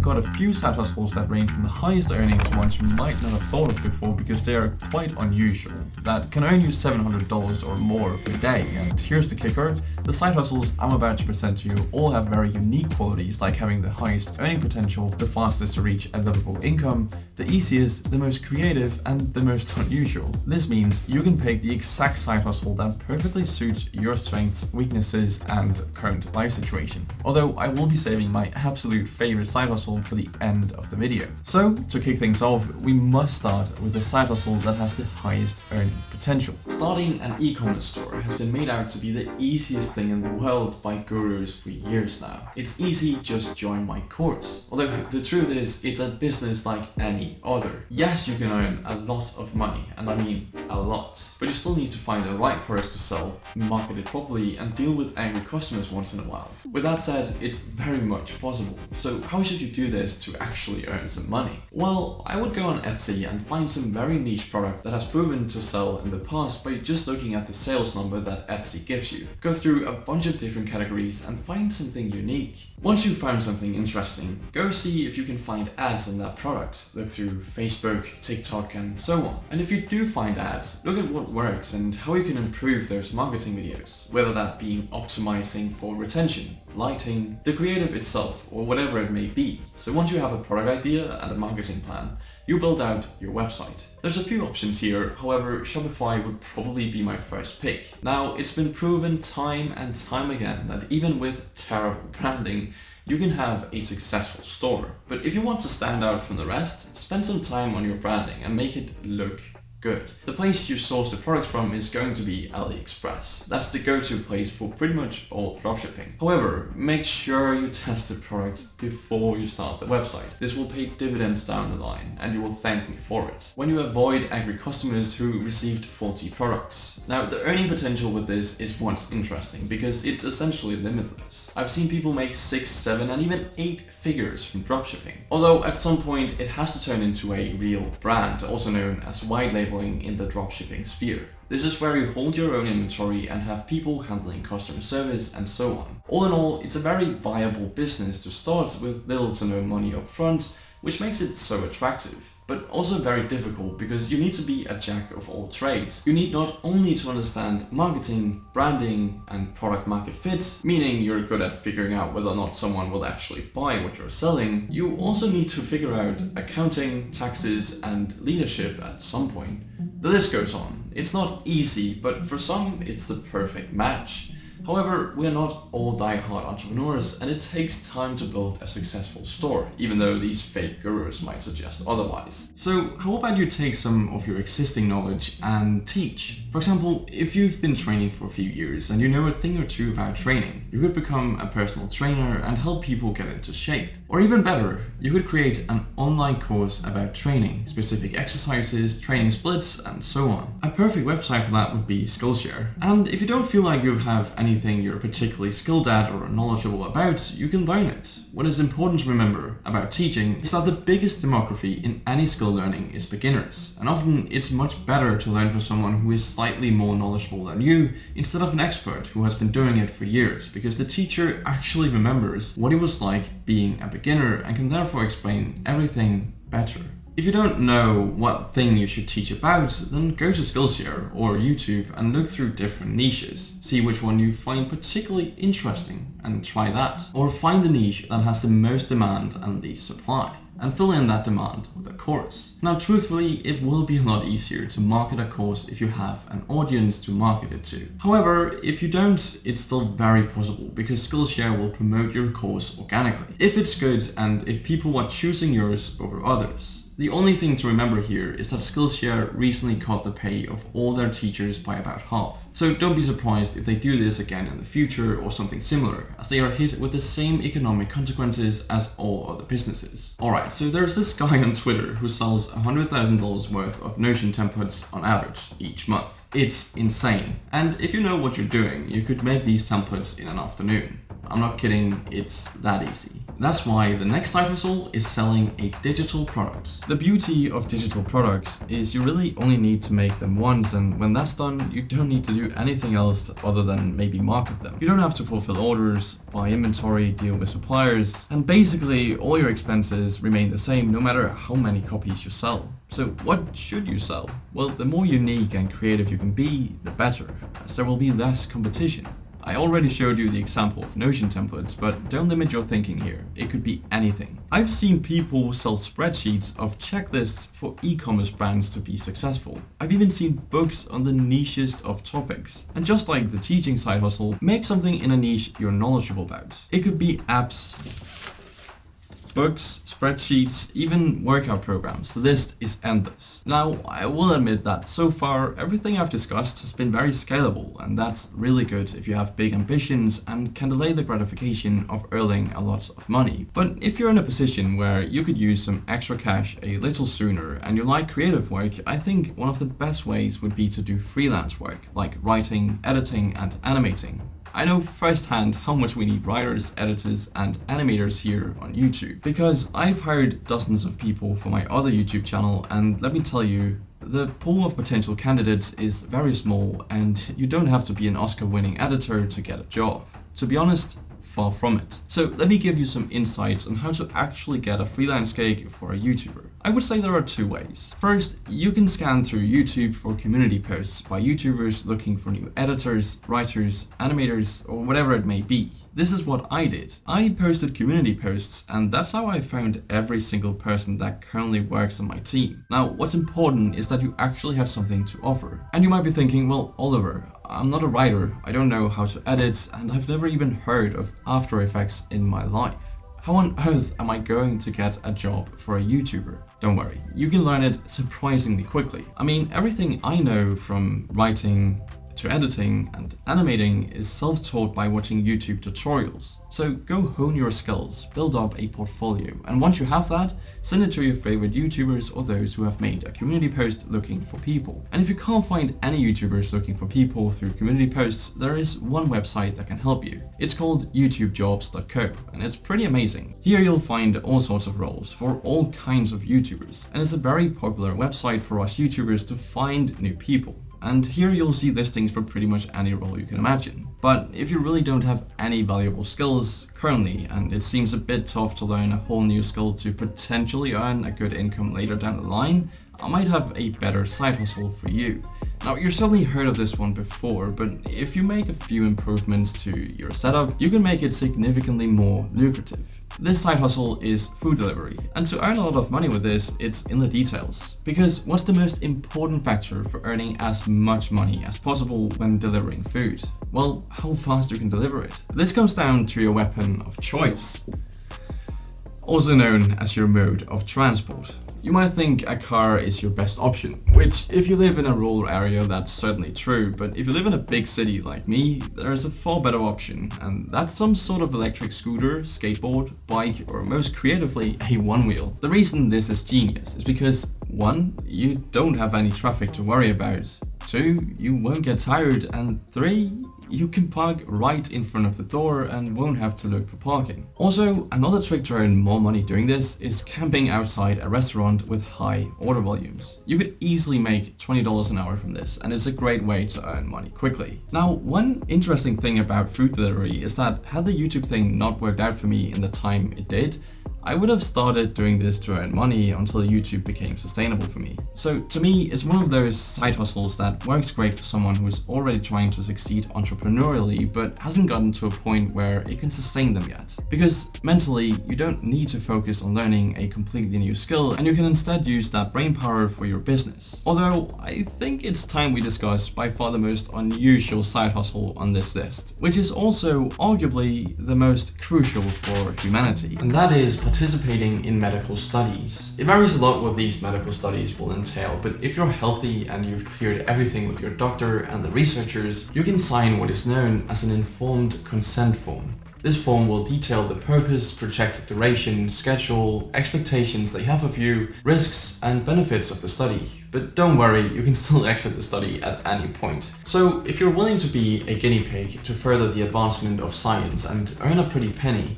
got a few side hustles that range from the highest earning to ones you might not have thought of before because they are quite unusual, that can earn you $700 or more per day. And here's the kicker, the side hustles I'm about to present to you all have very unique qualities, like having the highest earning potential, the fastest to reach a livable income, the easiest, the most creative, and the most unusual. This means you can pick the exact side hustle that perfectly suits your strengths, weaknesses, and current life situation. Although I will be saving my absolute favorite side hustle for the end of the video. So, to kick things off, we must start with the side hustle that has the highest earning potential. Starting an e-commerce store has been made out to be the easiest thing in the world by gurus for years now. It's easy, just join my course. Although the truth is, it's a business like any other. Yes, you can earn a lot of money, and I mean a lot, but you still need to find the right product to sell, market it properly, and deal with angry customers once in a while. With that said, it's very much possible. So how should you do this to actually earn some money? Well, I would go on Etsy and find some very niche product that has proven to sell in the past by just looking at the sales number that Etsy gives you. Go through a bunch of different categories and find something unique. Once you've found something interesting, go see if you can find ads in that product. Look through Facebook, TikTok, and so on. And if you do find ads, look at what works and how you can improve those marketing videos, whether that being optimizing for retention, lighting, the creative itself, or whatever it may be. So once you have a product idea and a marketing plan, you build out your website. There's a few options here, however, Shopify would probably be my first pick. Now, it's been proven time and time again that even with terrible branding, you can have a successful store. But if you want to stand out from the rest, spend some time on your branding and make it look good. The place you source the products from is going to be AliExpress. That's the go-to place for pretty much all dropshipping. However, make sure you test the product before you start the website. This will pay dividends down the line, and you will thank me for it. When you avoid angry customers who received faulty products. Now, the earning potential with this is what's interesting because it's essentially limitless. I've seen people make 6, 7, and even 8 figures from dropshipping. Although at some point it has to turn into a real brand, also known as white labeling in the dropshipping sphere. This is where you hold your own inventory and have people handling customer service and so on. All in all, it's a very viable business to start with little to no money up front, which makes it so attractive. But also very difficult because you need to be a jack of all trades. You need not only to understand marketing, branding, and product market fit, meaning you're good at figuring out whether or not someone will actually buy what you're selling, you also need to figure out accounting, taxes, and leadership at some point. The list goes on. It's not easy, but for some, it's the perfect match. However, we are not all die-hard entrepreneurs, and it takes time to build a successful store, even though these fake gurus might suggest otherwise. So how about you take some of your existing knowledge and teach? For example, if you've been training for a few years and you know a thing or two about training, you could become a personal trainer and help people get into shape. Or even better, you could create an online course about training, specific exercises, training splits, and so on. A perfect website for that would be Skillshare. And if you don't feel like you have anything you're particularly skilled at or knowledgeable about, you can learn it. What is important to remember about teaching is that the biggest demography in any skill learning is beginners, and often it's much better to learn from someone who is slightly more knowledgeable than you instead of an expert who has been doing it for years, because the teacher actually remembers what it was like being a beginner and can therefore explain everything better. If you don't know what thing you should teach about, then go to Skillshare or YouTube and look through different niches. See which one you find particularly interesting and try that. Or find the niche that has the most demand and least supply, and fill in that demand with a course. Now, truthfully, it will be a lot easier to market a course if you have an audience to market it to. However, if you don't, it's still very possible because Skillshare will promote your course organically, if it's good and if people are choosing yours over others. The only thing to remember here is that Skillshare recently cut the pay of all their teachers by about half. So don't be surprised if they do this again in the future or something similar, as they are hit with the same economic consequences as all other businesses. Alright, so there's this guy on Twitter who sells $100,000 worth of Notion templates on average each month. It's insane. And if you know what you're doing, you could make these templates in an afternoon. I'm not kidding, it's that easy. That's why the next side hustle is selling a digital product. The beauty of digital products is you really only need to make them once, and when that's done, you don't need to do anything else other than maybe market them. You don't have to fulfill orders, buy inventory, deal with suppliers, and basically all your expenses remain the same no matter how many copies you sell. So what should you sell? Well, the more unique and creative you can be, the better, as there will be less competition. I already showed you the example of Notion templates, but don't limit your thinking here. It could be anything. I've seen people sell spreadsheets of checklists for e-commerce brands to be successful. I've even seen books on the nichest of topics. And just like the teaching side hustle, make something in a niche you're knowledgeable about. It could be apps, books, spreadsheets, even workout programs. The list is endless. Now, I will admit that so far, everything I've discussed has been very scalable, and that's really good if you have big ambitions and can delay the gratification of earning a lot of money. But if you're in a position where you could use some extra cash a little sooner and you like creative work, I think one of the best ways would be to do freelance work, like writing, editing, and animating. I know firsthand how much we need writers, editors, and animators here on YouTube, because I've hired dozens of people for my other YouTube channel, and let me tell you, the pool of potential candidates is very small, and you don't have to be an Oscar-winning editor to get a job. To be honest, far from it. So let me give you some insights on how to actually get a freelance gig for a YouTuber. I would say there are two ways. First, you can scan through YouTube for community posts by YouTubers looking for new editors, writers, animators, or whatever it may be. This is what I did. I posted community posts, and that's how I found every single person that currently works on my team. Now, what's important is that you actually have something to offer. And you might be thinking, well, Oliver, I'm not a writer, I don't know how to edit, and I've never even heard of After Effects in my life. How on earth am I going to get a job for a YouTuber? Don't worry, you can learn it surprisingly quickly. I mean, everything I know from writing to editing and animating is self-taught by watching YouTube tutorials. So go hone your skills, build up a portfolio, and once you have that, send it to your favorite YouTubers or those who have made a community post looking for people. And if you can't find any YouTubers looking for people through community posts, there is one website that can help you. It's called youtubejobs.co, and it's pretty amazing. Here you'll find all sorts of roles for all kinds of YouTubers, and it's a very popular website for us YouTubers to find new people. And here you'll see listings for pretty much any role you can imagine. But if you really don't have any valuable skills currently, and it seems a bit tough to learn a whole new skill to potentially earn a good income later down the line, I might have a better side hustle for you. Now, you've certainly heard of this one before, but if you make a few improvements to your setup, you can make it significantly more lucrative. This side hustle is food delivery, and to earn a lot of money with this, it's in the details. Because what's the most important factor for earning as much money as possible when delivering food? Well, how fast you can deliver it. This comes down to your weapon of choice, also known as your mode of transport. You might think a car is your best option, which if you live in a rural area, that's certainly true, but if you live in a big city like me, there is a far better option, and that's some sort of electric scooter, skateboard, bike, or most creatively, a one-wheel. The reason this is genius is because 1. You don't have any traffic to worry about, 2. You won't get tired, and 3. You can park right in front of the door and won't have to look for parking. Also, another trick to earn more money doing this is camping outside a restaurant with high order volumes. You could easily make $20 an hour from this, and it's a great way to earn money quickly. Now, one interesting thing about food delivery is that had the YouTube thing not worked out for me in the time it did, I would have started doing this to earn money until YouTube became sustainable for me. So to me, it's one of those side hustles that works great for someone who's already trying to succeed entrepreneurially but hasn't gotten to a point where it can sustain them yet. Because mentally, you don't need to focus on learning a completely new skill, and you can instead use that brain power for your business. Although, I think it's time we discuss by far the most unusual side hustle on this list, which is also arguably the most crucial for humanity, and that is participating in medical studies. It varies a lot what these medical studies will entail, but if you're healthy and you've cleared everything with your doctor and the researchers, you can sign what is known as an informed consent form. This form will detail the purpose, projected duration, schedule, expectations they have of you, risks and benefits of the study. But don't worry, you can still exit the study at any point. So if you're willing to be a guinea pig to further the advancement of science and earn a pretty penny,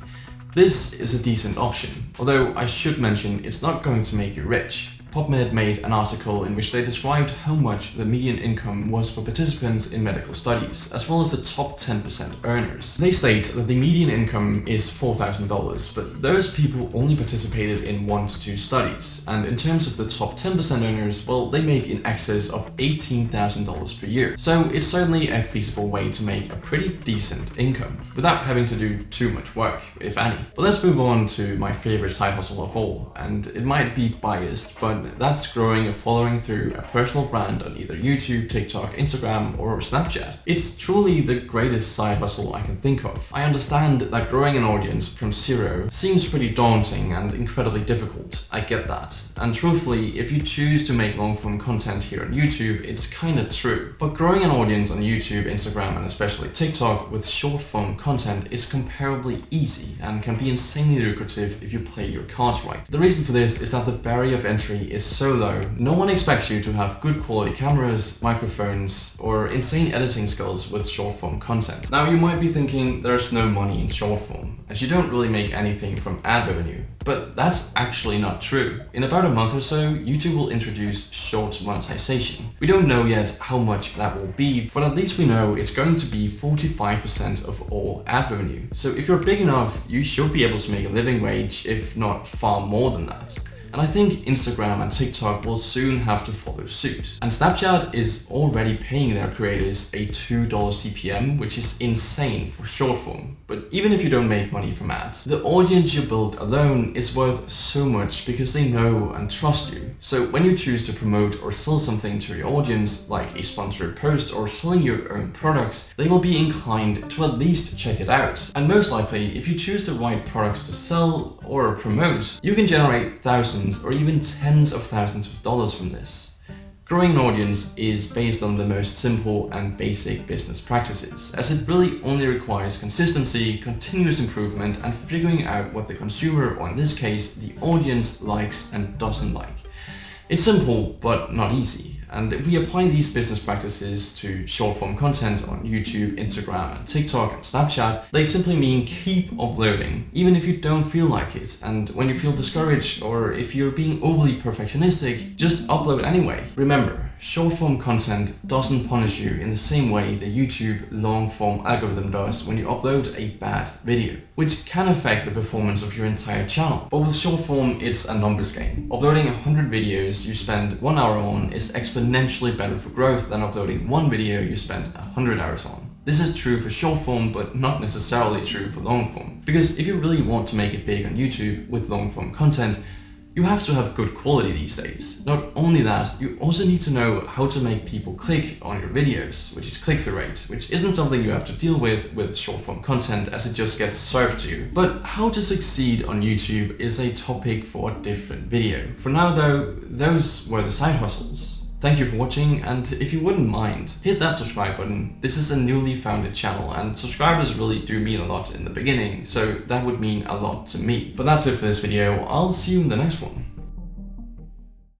This is a decent option, although I should mention it's not going to make you rich. PubMed made an article in which they described how much the median income was for participants in medical studies, as well as the top 10% earners. They state that the median income is $4,000, but those people only participated in 1 to 2 studies, and in terms of the top 10% earners, well, they make in excess of $18,000 per year. So it's certainly a feasible way to make a pretty decent income, without having to do too much work, if any. But let's move on to my favorite side hustle of all, and it might be biased, but that's growing a following through a personal brand on either YouTube, TikTok, Instagram, or Snapchat. It's truly the greatest side hustle I can think of. I understand that growing an audience from zero seems pretty daunting and incredibly difficult. I get that. And truthfully, if you choose to make long-form content here on YouTube, it's kinda true. But growing an audience on YouTube, Instagram, and especially TikTok with short-form content is comparably easy and can be insanely lucrative if you play your cards right. The reason for this is that the barrier of entry is so low. No one expects you to have good quality cameras, microphones, or insane editing skills with short form content. Now you might be thinking there's no money in short form, as you don't really make anything from ad revenue. But that's actually not true. In about a month or so, YouTube will introduce short monetization. We don't know yet how much that will be, but at least we know it's going to be 45% of all ad revenue. So if you're big enough, you should be able to make a living wage, if not far more than that. And I think Instagram and TikTok will soon have to follow suit. And Snapchat is already paying their creators a $2 CPM, which is insane for short form. But even if you don't make money from ads, the audience you build alone is worth so much because they know and trust you. So when you choose to promote or sell something to your audience, like a sponsored post or selling your own products, they will be inclined to at least check it out. And most likely, if you choose the right products to sell or promote, you can generate thousands or even tens of thousands of dollars from this. Growing an audience is based on the most simple and basic business practices, as it really only requires consistency, continuous improvement, and figuring out what the consumer, or in this case, the audience, likes and doesn't like. It's simple, but not easy. And if we apply these business practices to short-form content on YouTube, Instagram, and TikTok and Snapchat, they simply mean keep uploading, even if you don't feel like it. And when you feel discouraged or if you're being overly perfectionistic, just upload anyway. Remember, short-form content doesn't punish you in the same way the YouTube long-form algorithm does when you upload a bad video, which can affect the performance of your entire channel. But with short-form, it's a numbers game. Uploading 100 videos you spend 1 hour on is exponentially better for growth than uploading one video you spent 100 hours on. This is true for short form, but not necessarily true for long form. Because if you really want to make it big on YouTube with long form content, you have to have good quality these days. Not only that, you also need to know how to make people click on your videos, which is click-through rate, which isn't something you have to deal with short-form content as it just gets served to you. But how to succeed on YouTube is a topic for a different video. For now though, those were the side hustles. Thank you for watching, and if you wouldn't mind, hit that subscribe button. This is a newly founded channel, and subscribers really do mean a lot in the beginning, so that would mean a lot to me. But that's it for this video. I'll see you in the next one.